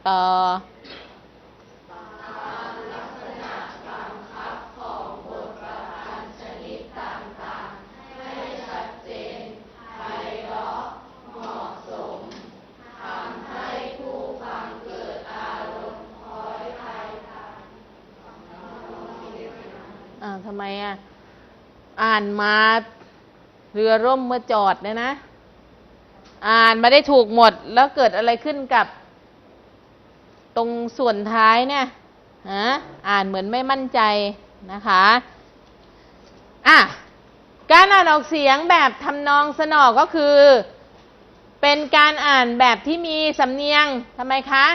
ต่อทำไมอ่านมาเรือร่มเมื่อจอดเนี่ยนะอ่านมาได้ถูกหมดแล้วเกิดอะไรขึ้นกับตรงส่วนท้ายเนี่ยอ่านเหมือนไม่มั่นใจนะคะการอ่านออกเสียงแบบทำนองสนอก็คือเป็นการอ่านแบบที่มีสำเนียงทำไมคะ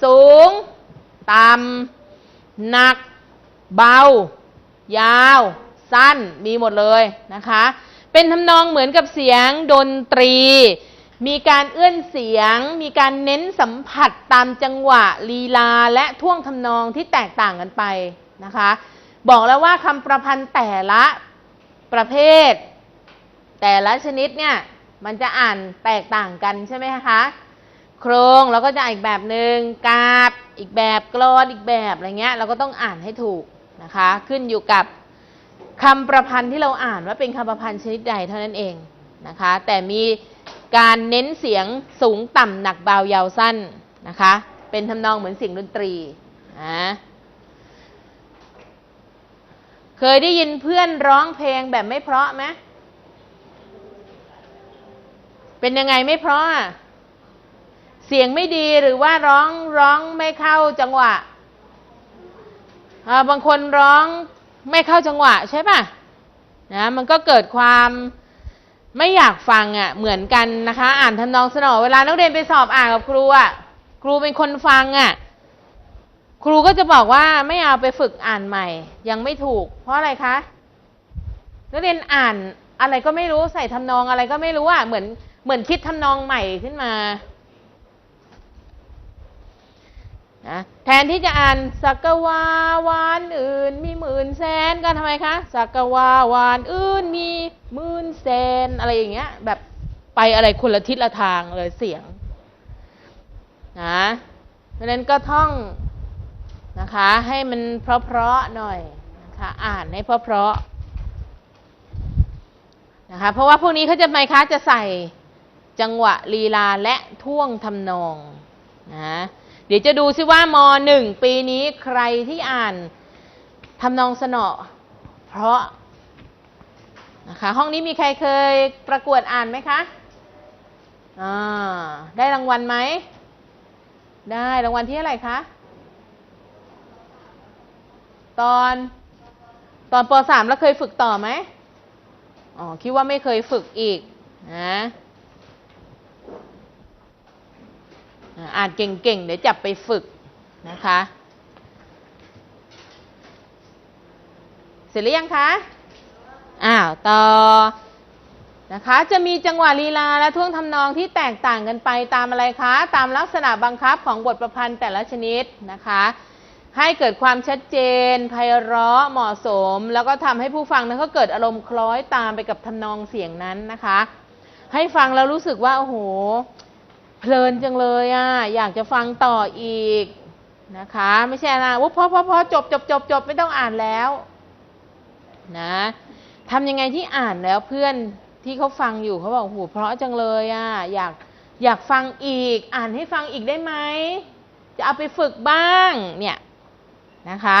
สูงต่ำหนักเบายาวสั้นมีหมดเลยนะคะเป็นทำนองเหมือนกับเสียงดนตรีมีการเอื้อนเสียงมีการเน้นสัมผัสตามจังหวะลีลาและท่วงทำนองที่แตกต่างกันไปนะคะบอกแล้วว่าคำประพันธ์แต่ละประเภทแต่ละชนิดเนี่ยมันจะอ่านแตกต่างกันใช่ไหมคะโครงเราก็จะอีกแบบหนึ่งกาบอีกแบบกลอนอีกแบบอะไรเงี้ยเราก็ต้องอ่านให้ถูกนะคะขึ้นอยู่กับคำประพันธ์ที่เราอ่านว่าเป็นคำประพันธ์ชนิดใดเท่านั้นเองนะคะแต่มีการเน้นเสียงสูงต่ำหนักเบายาวสั้นนะคะเป็นทำนองเหมือนเสียงดนตรีเคยได้ยินเพื่อนร้องเพลงแบบไม่เพราะไหมเป็นยังไงไม่เพราะเสียงไม่ดีหรือว่าร้องไม่เข้าจังหวะบางคนร้องไม่เข้าจังหวะใช่ป่ะมันก็เกิดความไม่อยากฟังเหมือนกันนะคะอ่านทำนองสนอเวลานักเรียนไปสอบอ่านกับครูครูเป็นคนฟังครูก็จะบอกว่าไม่เอาไปฝึกอ่านใหม่ยังไม่ถูกเพราะอะไรคะนักเรียนอ่านอะไรก็ไม่รู้ใส่ทำนองอะไรก็ไม่รู้เหมือนคิดทำนองใหม่ขึ้นมาแทนที่จะอ่านสักวาวานอื่นมีหมื่นแสนก็ทำไมคะสักวาวานอื่นมีหมื่นแสนอะไรอย่างเงี้ยแบบไปอะไรคนละทิศละทางเลยเสียงเพราะนั้นก็ท่องนะคะให้มันเพราะๆหน่อยนะคะอ่านให้เพราะๆนะคะเพราะว่าพวกนี้เขาจะไหมคะจะใส่จังหวะลีลาและท่วงทำนองเดี๋ยวจะดูซิว่าม.1 ปีนี้ใครที่อ่านทำนองสนอเพราะนะคะห้องนี้มีใครเคยประกวดอ่านไหมคะได้รางวัลไหมได้รางวัลที่เท่าไหร่คะตอนป.3 แล้วเคยฝึกต่อไหมคิดว่าไม่เคยฝึกอีกอ่านเก่งๆเดี๋ยวจับไปฝึกนะคะเสร็จหรือยังคะต่อนะคะจะมีจังหวะลีลาและท่วงทำนองที่แตกต่างกันไปตามอะไรคะตามลักษณะบังคับของบทประพันธ์แต่ละชนิดนะคะให้เกิดความชัดเจนไพเราะเหมาะสมแล้วก็ทำให้ผู้ฟังนั้นเขาเกิดอารมณ์คล้อยตามไปกับทำนองเสียงนั้นนะคะให้ฟังแล้วรู้สึกว่าโอ้โหเพลินจังเลยอยากจะฟังต่ออีกนะคะไม่ใช่พอจบไม่ต้องอ่านแล้วทำยังไงที่อ่านแล้วเพื่อนที่เขาฟังอยู่เขาบอกโอ้โหเพราะจังเลยอยากฟังอีกอ่านให้ฟังอีกได้ไหมจะเอาไปฝึกบ้างเนี่ยนะคะ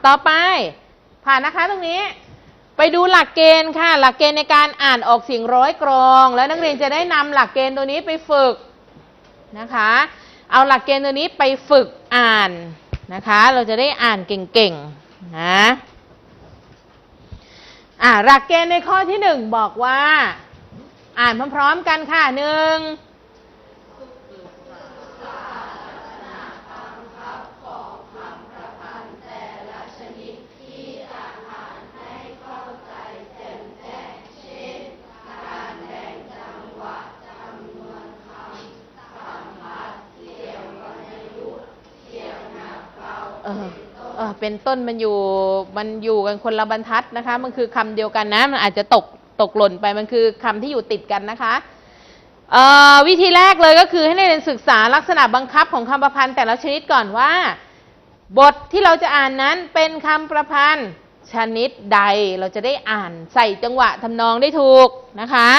ต่อไปผ่านนะคะตรงนี้ไปดูหลักเกณฑ์ค่ะหลักเกณฑ์ในการอ่านออกเสียงร้อยกรองแล้วนักเรียนจะได้นำหลักเกณฑ์ตัวนี้ไปฝึกนะคะเอาหลักเกณฑ์ตัวนี้ไปฝึกอ่านนะคะเราจะได้อ่านเก่งๆนะหลักเกณฑ์ในข้อที่1บอกว่าอ่านพร้อมๆกันค่ะ1เป็นต้นมันอยู่กันคนละบรรทัดนะคะมันคือคำเดียวกันนะมันอาจจะตกหล่นไปมันคือคำที่อยู่ติดกันนะคะวิธีแรกเลยก็คือให้นักเรียนศึกษาลักษณะบังคับของคำประพันธ์แต่ละชนิดก่อนว่าบทที่เราจะอ่านนั้นเป็นคำประพันธ์ชนิดใดเราจะได้อ่านใส่จังหวะทำนองได้ถูกนะคะ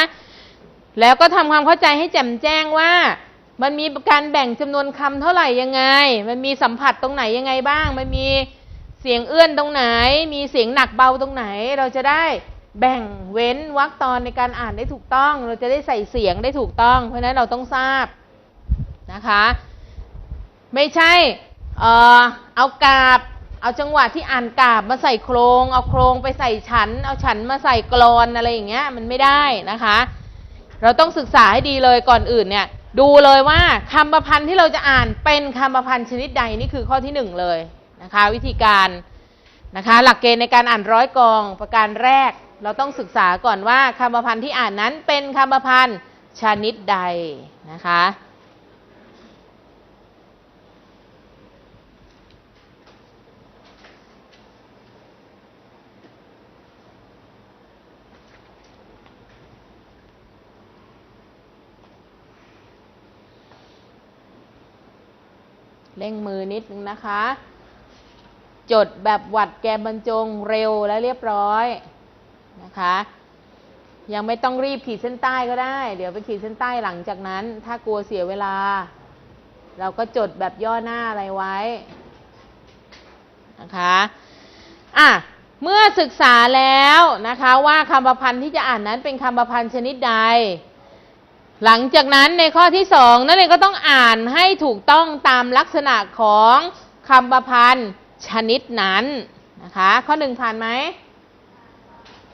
แล้วก็ทำความเข้าใจให้แจ่มแจ้งว่ามันมีการแบ่งจำนวนคำเท่าไหร่ยังไงมันมีสัมผัสตรงไหนยังไงบ้างมันมีเสียงเอื้อนตรงไหนมีเสียงหนักเบาตรงไหนเราจะได้แบ่งเว้นวรรคตอนในการอ่านได้ถูกต้องเราจะได้ใส่เสียงได้ถูกต้องเพราะฉะนั้นเราต้องทราบนะคะไม่ใช่เอากาบเอาจังหวะที่อ่านกาบมาใส่โครงเอาโครงไปใส่ฉันเอาฉันมาใส่กลอนอะไรอย่างเงี้ยมันไม่ได้นะคะเราต้องศึกษาให้ดีเลยก่อนอื่นเนี่ยดูเลยว่าคำประพันธ์ที่เราจะอ่านเป็นคำประพันธ์ชนิดใดนี่คือข้อที่1เลยนะคะวิธีการนะคะหลักเกณฑ์ในการอ่านร้อยกรองประการแรกเราต้องศึกษาก่อนว่าคำประพันธ์ที่อ่านนั้นเป็นคำประพันธ์ชนิดใดนะคะเร่งมือนิดนึงนะคะจดแบบหวัดแกบรรจงเร็วและเรียบร้อยนะคะยังไม่ต้องรีบขีดเส้นใต้ก็ได้เดี๋ยวไปขีดเส้นใต้หลังจากนั้นถ้ากลัวเสียเวลาเราก็จดแบบย่อหน้าอะไรไว้นะคะเมื่อศึกษาแล้วนะคะว่าคำประพันธ์ที่จะอ่านนั้นเป็นคำประพันธ์ชนิดใดหลังจากนั้นในข้อที่2นั่นเองก็ต้องอ่านให้ถูกต้องตามลักษณะของคำประพันธ์ชนิดนั้นนะคะข้อ1ผ่านไหม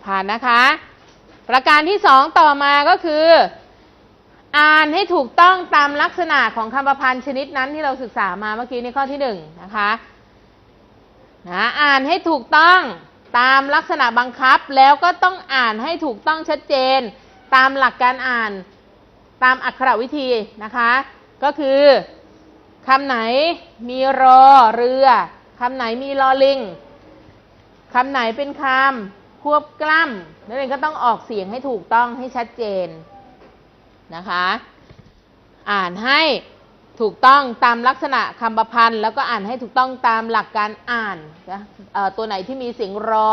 ผ่านนะคะประการที่2ต่อมาก็คืออ่านให้ถูกต้องตามลักษณะของคำประพันธ์ชนิดนั้นที่เราศึกษามาเมื่อกี้ในข้อที่1นะคะอ่านให้ถูกต้องตามลักษณะบังคับแล้วก็ต้องอ่านให้ถูกต้องชัดเจนตามหลักการอ่านตามอักขรวิธีนะคะก็คือคำไหนมีรอเรือคำไหนมีลอลิงคำไหนเป็นคำควบกล้ำนั่นเองก็ต้องออกเสียงให้ถูกต้องให้ชัดเจนนะคะอ่านให้ถูกต้องตามลักษณะคำประพันธ์แล้วก็อ่านให้ถูกต้องตามหลักการอ่านตัวไหนที่มีเสียงรอ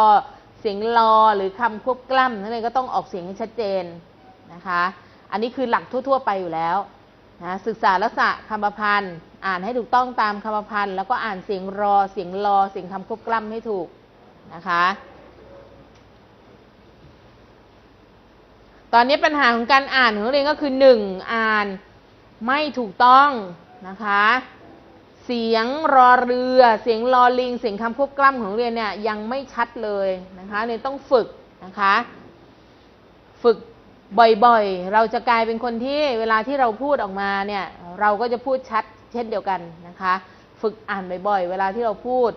เสียงลอหรือคำควบกล้ำนั่นเองก็ต้องออกเสียงให้ชัดเจนนะคะอันนี้คือหลักทั่วๆไปอยู่แล้วนะศึกษาลักษณะคำประพันธ์อ่านให้ถูกต้องตามคำประพันธ์แล้วก็อ่านเสียงรอเสียงลอเสียงคำควบกล้ำให้ถูกนะคะตอนนี้ปัญหาของการอ่านของนักเรียนก็คือ1อ่านไม่ถูกต้องนะคะเสียงรอเรือเสียงลอลิงเสียงคำควบกล้ำของนักเรียนเนี่ยยังไม่ชัดเลยนะคะเนี่ยต้องฝึกนะคะฝึกบ่อยๆเราจะกลายเป็นคนที่เวลาที่เราพูดออกมาเนี่ยเราก็จะพูดชัดเช่นเดียวกันนะคะฝึกอ่านบ่อยๆเวลาที่เราพูด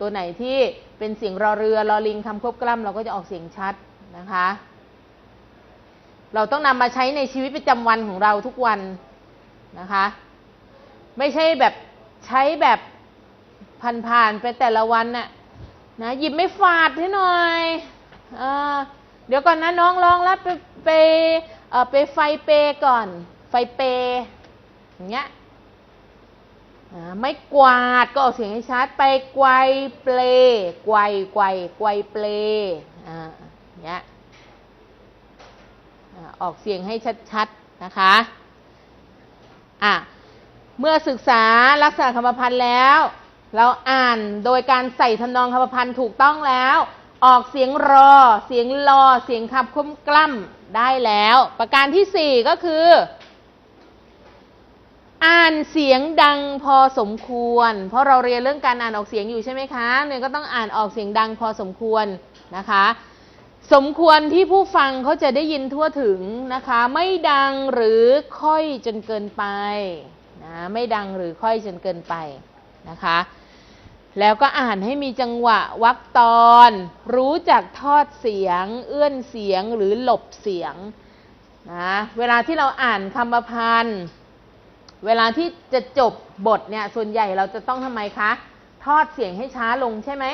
ตัวไหนที่เป็นเสียงรอเรือลอลิงคำควบกล้ำเราก็จะออกเสียงชัดนะคะเราต้องนำมาใช้ในชีวิตประจำวันของเราทุกวันนะคะไม่ใช่แบบใช้แบบผ่านๆไปแต่ละวันน่ะนะหยิบไม่ฝาดให้หน่อยเดี๋ยวก่อนนะน้องลองแล้วไปไฟเปก่อนไฟเปอย่างเงี้ยไม่กวาดก็ออกเสียงให้ชัดไปไกวเปลไกวเปลอย่างเงี้ยออกเสียงให้ชัดๆนะคะเมื่อศึกษาลักษณะคำประพันธ์แล้ว เราอ่านโดยการใส่ทำนองคำประพันธ์ถูกต้องแล้วออกเสียงรอเสียงลอเสียงคำคุ้มกล้ำได้แล้วประการที่4ก็คืออ่านเสียงดังพอสมควรเพราะเราเรียนเรื่องการอ่านออกเสียงอยู่ใช่ไหมคะเนี่ยก็ต้องอ่านออกเสียงดังพอสมควรนะคะสมควรที่ผู้ฟังเขาจะได้ยินทั่วถึงนะคะไม่ดังหรือค่อยจนเกินไปนะไม่ดังหรือค่อยจนเกินไปนะคะแล้วก็อ่านให้มีจังหวะวรรคตอนรู้จักทอดเสียงเอื้อนเสียงหรือหลบเสียงนะเวลาที่เราอ่านคำประพันธ์เวลาที่จะจบบทเนี่ยส่วนใหญ่เราจะต้องทำไมคะทอดเสียงให้ช้าลงใช่ไหม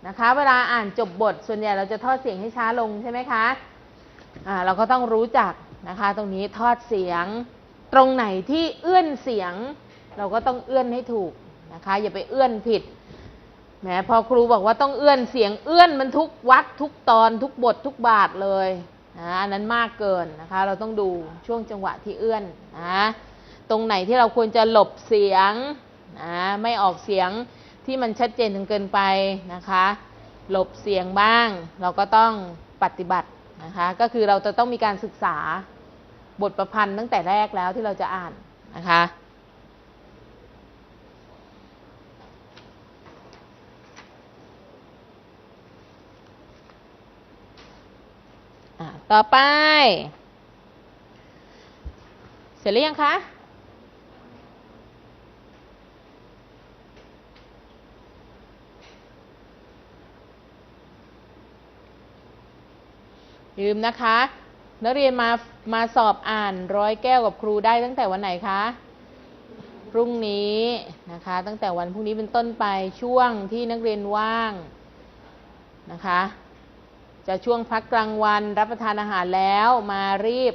นะคะเวลาอ่านจบบทส่วนใหญ่เราจะทอดเสียงให้ช้าลงใช่ไหมคะเราก็ต้องรู้จักนะคะตรงนี้ทอดเสียงตรงไหนที่เอื้อนเสียงเราก็ต้องเอื้อนให้ถูกนะคะอย่าไปเอื้อนผิดแหมพอครูบอกว่าต้องเอื้อนเสียงเอื้อนมันทุกวรรคทุกตอนทุกบททุกบาทเลยอันนั้นมากเกินนะคะเราต้องดูช่วงจังหวะที่เอื้อนนะตรงไหนที่เราควรจะหลบเสียงไม่ออกเสียงที่มันชัดเจนจนเกินไปนะคะหลบเสียงบ้างเราก็ต้องปฏิบัตินะคะก็คือเราจะต้องมีการศึกษาบทประพันธ์ตั้งแต่แรกแล้วที่เราจะอ่านนะคะต่อไปเสร็จหรือยังคะลืมนะคะนักเรียนมาสอบอ่าน100 แก้วกับครูได้ตั้งแต่วันไหนคะพรุ่งนี้นะคะตั้งแต่วันพรุ่งนี้เป็นต้นไปช่วงที่นักเรียนว่างนะคะจะช่วงพักกลางวันรับประทานอาหารแล้วมารีบ